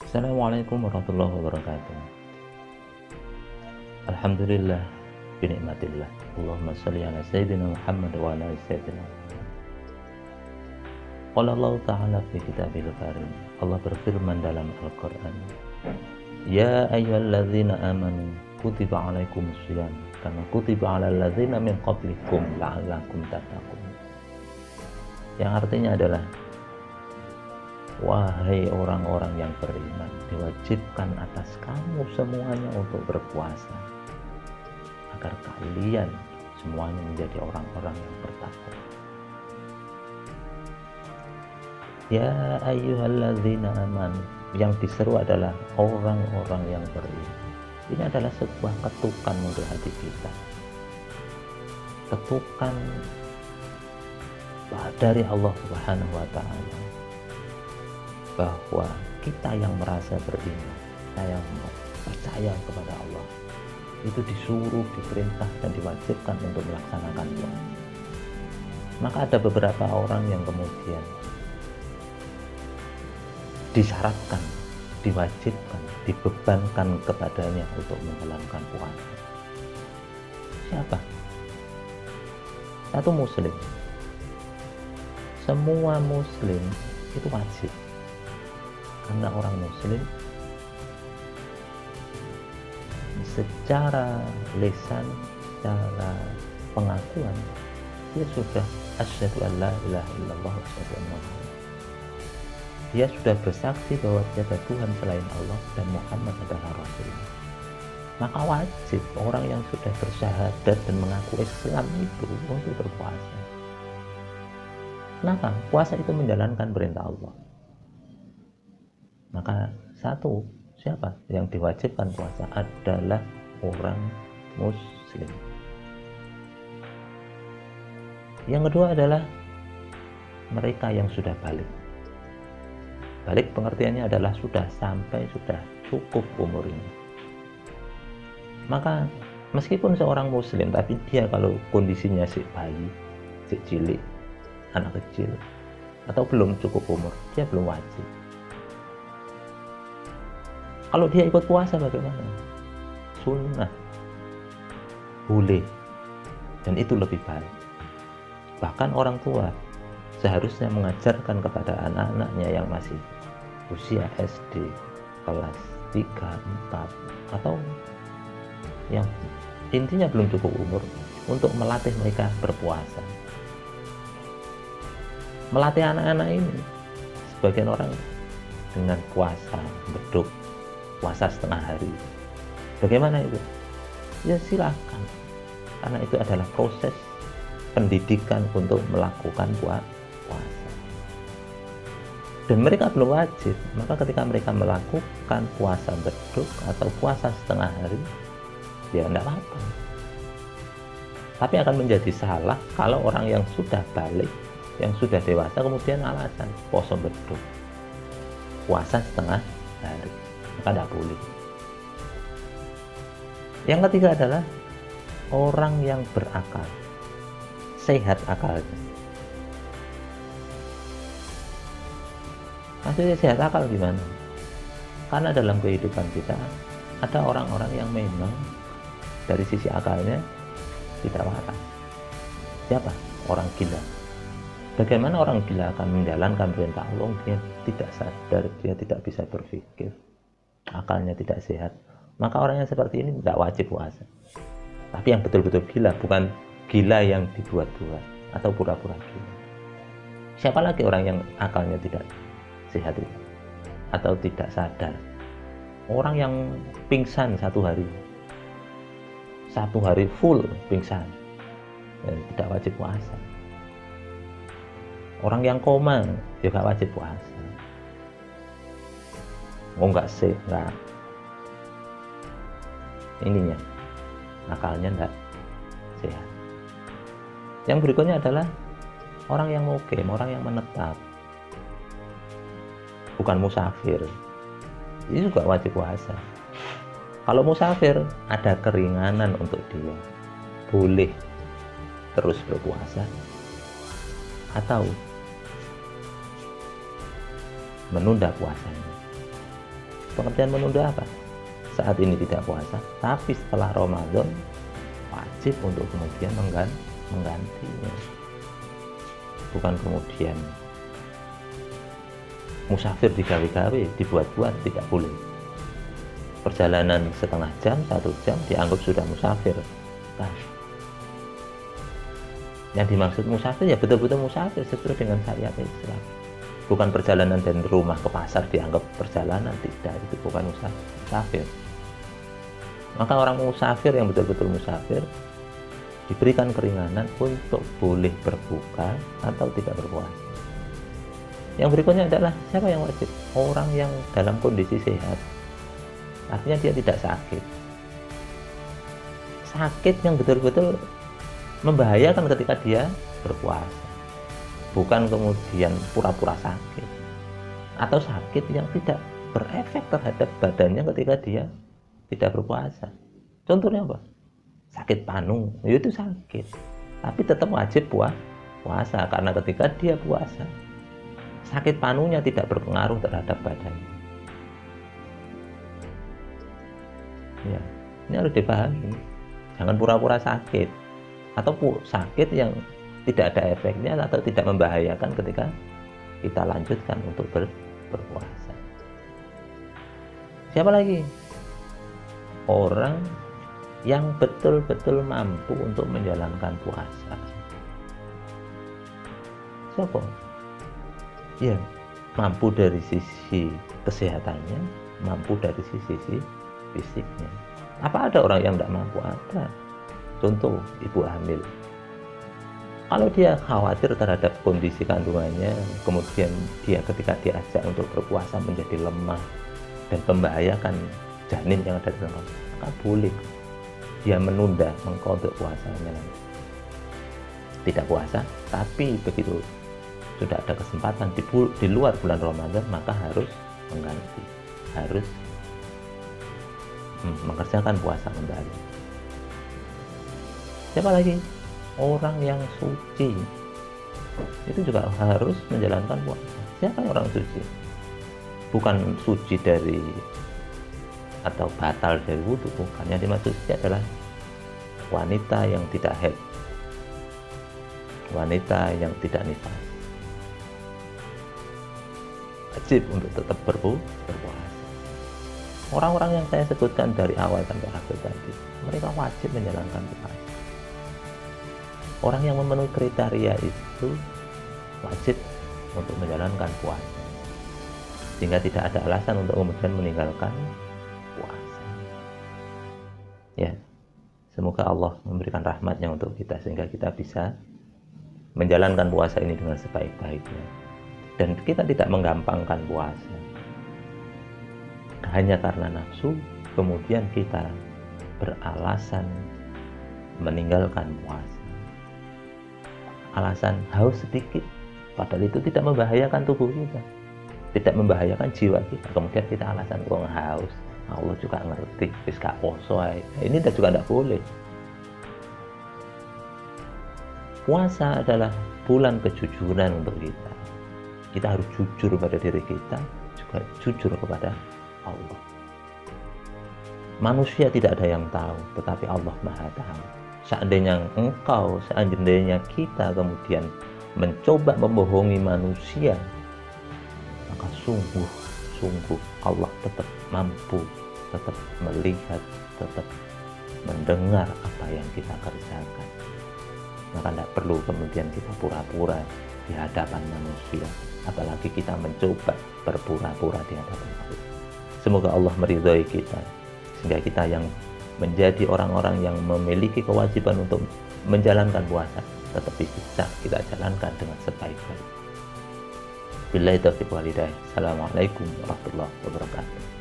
Assalamualaikum warahmatullahi wabarakatuh. Alhamdulillah binikmatillah. Allahumma sholli ala sayyidina Muhammad wa ala ali sayyidina Muhammad. Qala Allah Ta'ala fi kitabil karim. Allah berfirman dalam Al-Qur'an, Ya ayyuhalladzina amanu kutiba alaikumus shiyam kama kutiba alal ladzina min qablikum la'allakum tattaqun. Yang artinya adalah, wahai orang-orang yang beriman, diwajibkan atas kamu semuanya untuk berpuasa agar kalian semuanya menjadi orang-orang yang bertakwa. Ya ayyuhalladzina amanu, yang diseru adalah orang-orang yang beriman. Ini adalah sebuah ketukan untuk hati kita, ketukan dari Allah Subhanahu wa Ta'ala, bahwa kita yang merasa beriman, kita yang percaya kepada Allah, itu disuruh, diperintah, dan diwajibkan untuk melaksanakan puasa. Maka ada beberapa orang yang kemudian disyaratkan, diwajibkan, dibebankan kepadanya untuk menjalankan puasa. Siapa? Satu muslim. Semua muslim itu wajib, karena orang muslim secara lisan, secara pengakuan, dia sudah asyhadu an la ilaha illallah wa asyhadu anna Muhammadan. Dia sudah bersaksi bahwa tiada Tuhan selain Allah dan Muhammad adalah Rasulullah. Maka wajib orang yang sudah bersyahadat dan mengaku Islam itu untuk berpuasa. Kenapa? Puasa itu menjalankan perintah Allah. Maka satu, siapa yang diwajibkan puasa adalah orang muslim. Yang kedua adalah mereka yang sudah balik. Balik pengertiannya adalah sudah cukup umurnya. Maka meskipun seorang muslim, tapi dia kalau kondisinya si bayi, si cilik, anak kecil, atau belum cukup umur, dia belum wajib. Kalau dia ikut puasa bagaimana? Sunnah, boleh, dan itu lebih baik. Bahkan orang tua seharusnya mengajarkan kepada anak-anaknya yang masih usia SD kelas 3, 4, atau yang intinya belum cukup umur, untuk melatih mereka berpuasa. Melatih anak-anak ini, sebagian orang dengan puasa beduk, puasa setengah hari. Bagaimana itu? Ya silakan, karena itu adalah proses pendidikan untuk melakukan puasa. Dan mereka belum wajib, maka ketika mereka melakukan puasa beduk atau puasa setengah hari, ya tidak apa-apa. Tapi akan menjadi salah kalau orang yang sudah balik, yang sudah dewasa, kemudian alasan puasa beduk, puasa setengah hari, maka tidak boleh. Yang ketiga adalah orang yang berakal, sehat akalnya. Maksudnya sehat akal gimana? Karena dalam kehidupan kita ada orang-orang yang memang dari sisi akalnya tidak waras. Siapa? Orang gila. Bagaimana orang gila akan menjalankan perintah Allah? Dia tidak sadar, dia tidak bisa berpikir, akalnya tidak sehat. Maka orang yang seperti ini tidak wajib puasa. Tapi yang betul-betul gila, bukan gila yang dibuat-buat atau pura-pura gila. Siapa lagi orang yang akalnya tidak sehat itu, atau tidak sadar? Orang yang pingsan satu hari full pingsan, dan tidak wajib puasa. Orang yang koma juga wajib puasa. Enggak ininya, akalnya enggak sehat. Yang berikutnya adalah orang yang mukim, orang yang menetap, bukan musafir. Ini juga wajib puasa. Kalau musafir ada keringanan untuk dia, boleh terus berpuasa atau menunda puasanya. Pengertian menunda apa? Saat ini tidak puasa, tapi setelah Ramadan wajib untuk kemudian menggantinya. Bukan kemudian musafir digawe-gawe, dibuat-buat, tidak boleh. Perjalanan setengah jam, 1 jam dianggap sudah musafir. Nah, yang dimaksud musafir ya betul-betul musafir sesuai dengan syariat Islam. Bukan perjalanan dari rumah ke pasar dianggap perjalanan, tidak, itu bukan musafir. Maka orang musafir yang betul-betul musafir diberikan keringanan untuk boleh berbuka atau tidak berpuasa. Yang berikutnya adalah siapa yang wajib? Orang yang dalam kondisi sehat. Artinya dia tidak sakit. Sakit yang betul-betul membahayakan ketika dia berpuasa. Bukan kemudian pura-pura sakit. Atau sakit yang tidak berefek terhadap badannya ketika dia tidak berpuasa. Contohnya apa? Sakit panu, itu sakit. Tapi tetap wajib puasa karena ketika dia puasa, sakit panunya tidak berpengaruh terhadap badannya. Ya, ini harus dipahami. Jangan pura-pura sakit atau sakit yang tidak ada efeknya atau tidak membahayakan ketika kita lanjutkan untuk berpuasa. Siapa lagi? Orang yang betul-betul mampu untuk menjalankan puasa. Siapa? Ya, mampu dari sisi kesehatannya, mampu dari sisi fisiknya. Apa ada orang yang tidak mampu? Ada. Contoh, ibu hamil. Kalau dia khawatir terhadap kondisi kandungannya, kemudian dia ketika diajak untuk berpuasa menjadi lemah dan membahayakan janin yang ada di dalam, maka boleh dia menunda mengkodok puasanya nanti. Tidak puasa, tapi begitu sudah ada kesempatan di luar bulan Ramadan, maka harus mengganti, harus mengerjakan puasa kembali. Siapa lagi? Orang yang suci itu juga harus menjalankan puasa. Siapa yang orang suci? Bukan suci dari atau batal dari wudhu, bukan. Yang dimaksud suci adalah wanita yang tidak haid, wanita yang tidak nifas, wajib untuk tetap berpuasa. Orang-orang yang saya sebutkan dari awal sampai akhir tadi, mereka wajib menjalankan puasa. Orang yang memenuhi kriteria itu wajib untuk menjalankan puasa, sehingga tidak ada alasan untuk kemudian meninggalkan puasa. Ya, semoga Allah memberikan rahmatnya untuk kita sehingga kita bisa menjalankan puasa ini dengan sebaik-baiknya. Dan kita tidak menggampangkan puasa hanya karena nafsu, kemudian kita beralasan meninggalkan puasa. Alasan haus sedikit, padahal itu tidak membahayakan tubuh kita, tidak membahayakan jiwa kita. Kemudian kita alasan kok haus, Allah juga ngerti, wis gak poso ae. Ini juga tidak boleh. Puasa adalah bulan kejujuran untuk kita. Kita harus jujur pada diri kita, juga jujur kepada Allah. Manusia tidak ada yang tahu, tetapi Allah Maha Tahu. Seandainya kita kemudian mencoba membohongi manusia, maka sungguh Allah tetap mampu, tetap melihat, tetap mendengar apa yang kita kerjakan. Maka tidak perlu kemudian kita pura-pura di hadapan manusia, apalagi kita mencoba berpura-pura di hadapan Allah. Semoga Allah meridhai kita, sehingga kita yang menjadi orang-orang yang memiliki kewajiban untuk menjalankan puasa tetap bisa kita jalankan dengan sebaik-baik. Billahi taufiq wal hidayah. Assalamualaikum warahmatullahi wabarakatuh.